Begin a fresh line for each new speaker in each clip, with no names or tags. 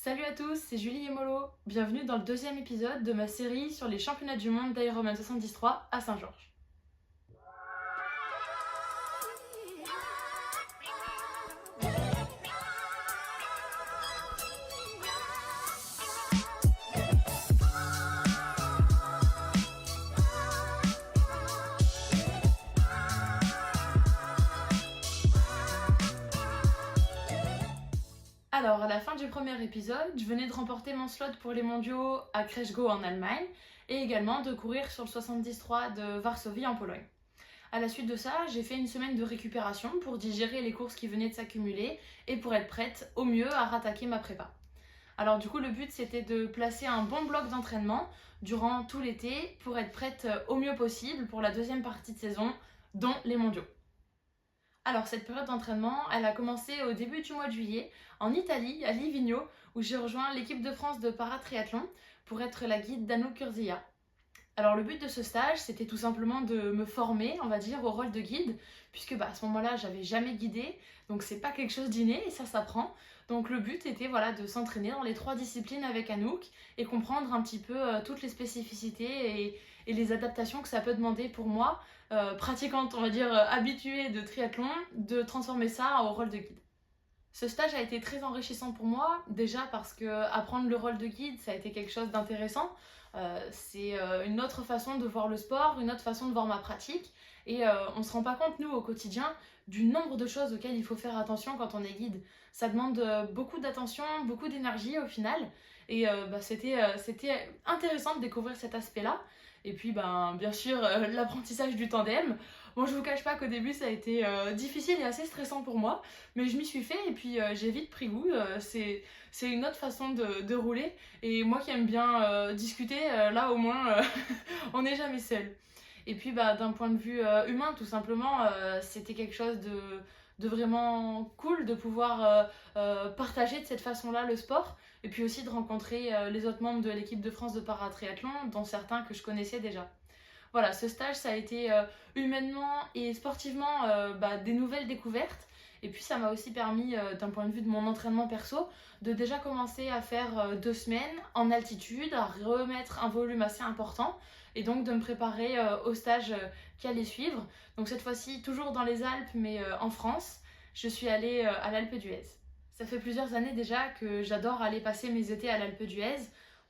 Salut à tous, c'est Julie et Molo. Bienvenue dans le deuxième épisode de ma série sur les championnats du monde d'Ironman 73 à Saint-Georges. Alors, à la fin du premier épisode, je venais de remporter mon slot pour les mondiaux à Krzeszko en Allemagne et également de courir sur le 73 de Varsovie en Pologne. À la suite de ça, j'ai fait une semaine de récupération pour digérer les courses qui venaient de s'accumuler et pour être prête au mieux à rattaquer ma prépa. Alors du coup, le but c'était de placer un bon bloc d'entraînement durant tout l'été pour être prête au mieux possible pour la deuxième partie de saison, dont les mondiaux. Alors cette période d'entraînement, elle a commencé au début du mois de juillet en Italie, à Livigno, où j'ai rejoint l'équipe de France de paratriathlon pour être la guide d'Anouk Kurzia. Alors le but de ce stage, c'était tout simplement de me former, on va dire, au rôle de guide, puisque à ce moment-là, j'avais jamais guidé, donc c'est pas quelque chose d'inné et ça s'apprend. Donc le but était de s'entraîner dans les 3 disciplines avec Anouk et comprendre un petit peu toutes les spécificités et les adaptations que ça peut demander pour moi, pratiquante, on va dire, habituée de triathlon, de transformer ça au rôle de guide. Ce stage a été très enrichissant pour moi, déjà parce que apprendre le rôle de guide, ça a été quelque chose d'intéressant. C'est une autre façon de voir le sport, une autre façon de voir ma pratique. Et on ne se rend pas compte, nous, au quotidien, du nombre de choses auxquelles il faut faire attention quand on est guide. Ça demande beaucoup d'attention, beaucoup d'énergie au final. Et c'était intéressant de découvrir cet aspect-là. Et puis, bien sûr, l'apprentissage du tandem. Bon, je vous cache pas qu'au début, ça a été difficile et assez stressant pour moi. Mais je m'y suis fait et puis j'ai vite pris goût. C'est une autre façon de rouler. Et moi qui aime bien discuter, là au moins, on n'est jamais seul. Et puis d'un point de vue humain, tout simplement, c'était quelque chose de vraiment cool de pouvoir partager de cette façon-là le sport. Et puis aussi de rencontrer les autres membres de l'équipe de France de paratriathlon, dont certains que je connaissais déjà. Voilà, ce stage, ça a été humainement et sportivement des nouvelles découvertes. Et puis ça m'a aussi permis, d'un point de vue de mon entraînement perso, de déjà commencer à faire 2 semaines en altitude, à remettre un volume assez important, et donc de me préparer au stage qui allait suivre. Donc cette fois-ci, toujours dans les Alpes, mais en France, je suis allée à l'Alpe d'Huez. Ça fait plusieurs années déjà que j'adore aller passer mes étés à l'Alpe d'Huez.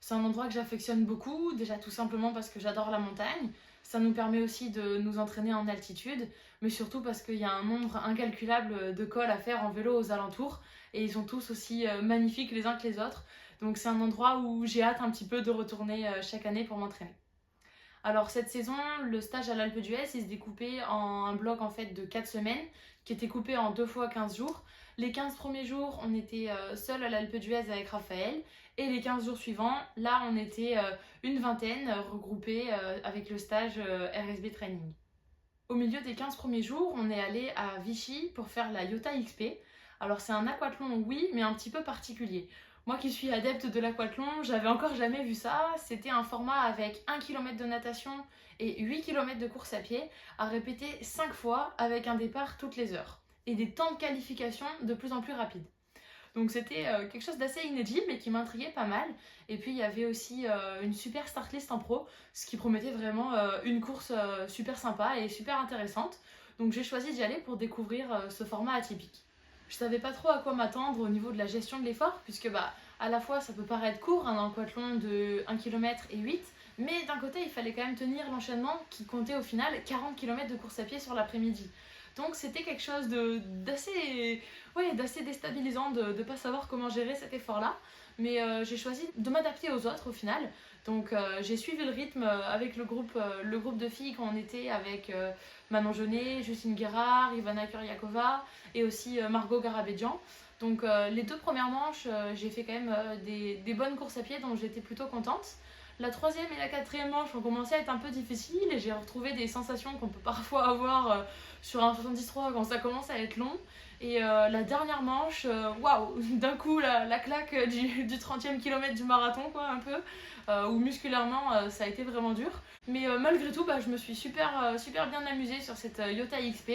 C'est un endroit que j'affectionne beaucoup, déjà tout simplement parce que j'adore la montagne. Ça nous permet aussi de nous entraîner en altitude, mais surtout parce qu'il y a un nombre incalculable de cols à faire en vélo aux alentours, et ils sont tous aussi magnifiques les uns que les autres. Donc c'est un endroit où j'ai hâte un petit peu de retourner chaque année pour m'entraîner. Alors cette saison, le stage à l'Alpe d'Huez, il se découpait en un bloc en fait de 4 semaines, qui était coupé en 2 fois 15 jours. Les 15 premiers jours, on était seul à l'Alpe d'Huez avec Raphaël, et les 15 jours suivants, là on était une vingtaine regroupés avec le stage RSB Training. Au milieu des 15 premiers jours, on est allé à Vichy pour faire la Iota XP. Alors c'est un aquathlon, oui, mais un petit peu particulier. Moi qui suis adepte de l'aquathlon, j'avais encore jamais vu ça. C'était un format avec 1 km de natation et 8 km de course à pied à répéter 5 fois avec un départ toutes les heures et des temps de qualification de plus en plus rapides. Donc c'était quelque chose d'assez inédit mais qui m'intriguait pas mal. Et puis il y avait aussi une super start list en pro, ce qui promettait vraiment une course super sympa et super intéressante. Donc j'ai choisi d'y aller pour découvrir ce format atypique. Je savais pas trop à quoi m'attendre au niveau de la gestion de l'effort, puisque à la fois ça peut paraître court, un aquathlon de 1 km et 8, mais d'un côté il fallait quand même tenir l'enchaînement qui comptait au final 40 km de course à pied sur l'après-midi. Donc c'était quelque chose d'assez déstabilisant de ne pas savoir comment gérer cet effort-là. Mais j'ai choisi de m'adapter aux autres au final. Donc j'ai suivi le rythme avec le groupe de filles quand on était avec Manon Jeunet, Justine Guérard, Ivana Kuryakova et aussi Margot Garabédian. Donc les 2 premières manches, j'ai fait quand même des bonnes courses à pied dont j'étais plutôt contente. La 3e et la 4e manche ont commencé à être un peu difficiles et j'ai retrouvé des sensations qu'on peut parfois avoir sur un 73 quand ça commence à être long. Et la dernière manche, waouh, d'un coup la claque du 30e kilomètre du marathon, quoi, un peu, où musculairement ça a été vraiment dur. Mais malgré tout, je me suis super bien amusée sur cette Iota XP.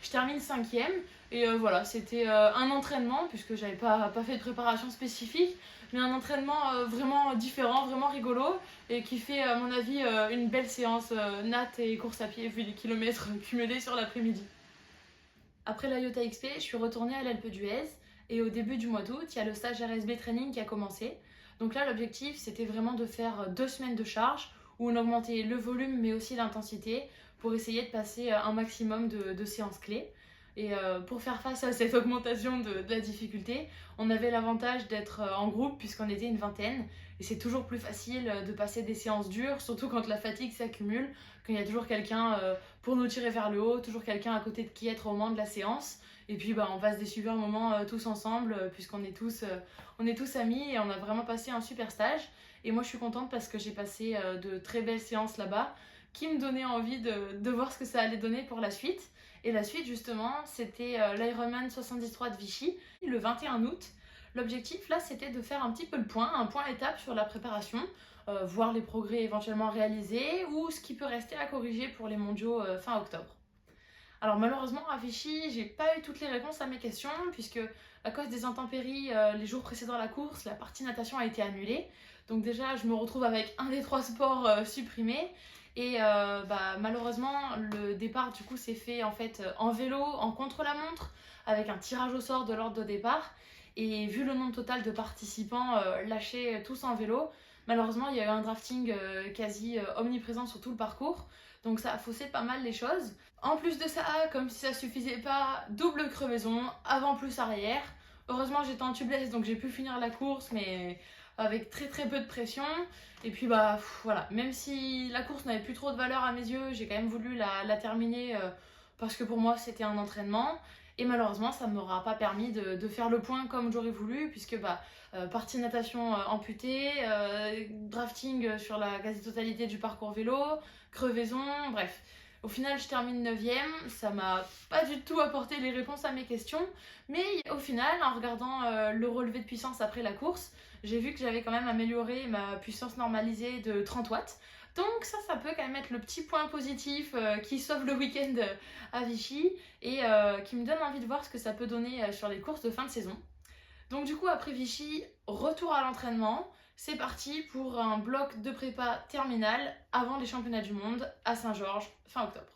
Je termine 5e et voilà, c'était un entraînement puisque j'avais pas fait de préparation spécifique, mais un entraînement vraiment différent, vraiment rigolo et qui fait à mon avis une belle séance natte et course à pied vu les kilomètres cumulés sur l'après-midi. Après la IOTA XP, je suis retournée à l'Alpe d'Huez et au début du mois d'août, il y a le stage RSB Training qui a commencé. Donc là, l'objectif, c'était vraiment de faire 2 semaines de charge où on augmentait le volume mais aussi l'intensité pour essayer de passer un maximum de séances clés. Et pour faire face à cette augmentation de la difficulté, on avait l'avantage d'être en groupe puisqu'on était une vingtaine. Et c'est toujours plus facile de passer des séances dures, surtout quand la fatigue s'accumule, quand il y a toujours quelqu'un pour nous tirer vers le haut, toujours quelqu'un à côté de qui être au moment de la séance. Et puis on passe des super moments tous ensemble puisqu'on est tous amis et on a vraiment passé un super stage. Et moi je suis contente parce que j'ai passé de très belles séances là-bas qui me donnaient envie de voir ce que ça allait donner pour la suite. Et la suite justement c'était l'Ironman 73 de Vichy le 21 août. L'objectif là c'était de faire un petit peu un point étape sur la préparation, voir les progrès éventuellement réalisés ou ce qui peut rester à corriger pour les mondiaux fin octobre. Alors malheureusement à Vichy, j'ai pas eu toutes les réponses à mes questions puisque à cause des intempéries les jours précédant la course, la partie natation a été annulée. Donc déjà je me retrouve avec un des 3 sports supprimés et malheureusement le départ du coup s'est fait en fait en vélo, en contre-la-montre avec un tirage au sort de l'ordre de départ et vu le nombre total de participants lâchés tous en vélo, malheureusement il y a eu un drafting quasi omniprésent sur tout le parcours. Donc ça a faussé pas mal les choses. En plus de ça, comme si ça suffisait pas, double crevaison, avant plus arrière. Heureusement j'étais en tubeless donc j'ai pu finir la course mais avec très très peu de pression. Et puis voilà, même si la course n'avait plus trop de valeur à mes yeux, j'ai quand même voulu la terminer parce que pour moi c'était un entraînement. Et malheureusement ça ne m'aura pas permis de faire le point comme j'aurais voulu puisque partie natation amputée, drafting sur la quasi-totalité du parcours vélo, crevaison, bref. Au final, je termine 9e, ça m'a pas du tout apporté les réponses à mes questions, mais au final, en regardant le relevé de puissance après la course, j'ai vu que j'avais quand même amélioré ma puissance normalisée de 30 watts. Donc ça peut quand même être le petit point positif qui sauve le week-end à Vichy et qui me donne envie de voir ce que ça peut donner sur les courses de fin de saison. Donc du coup, après Vichy, retour à l'entraînement. C'est parti pour un bloc de prépa terminale avant les championnats du monde à Saint-Georges fin octobre.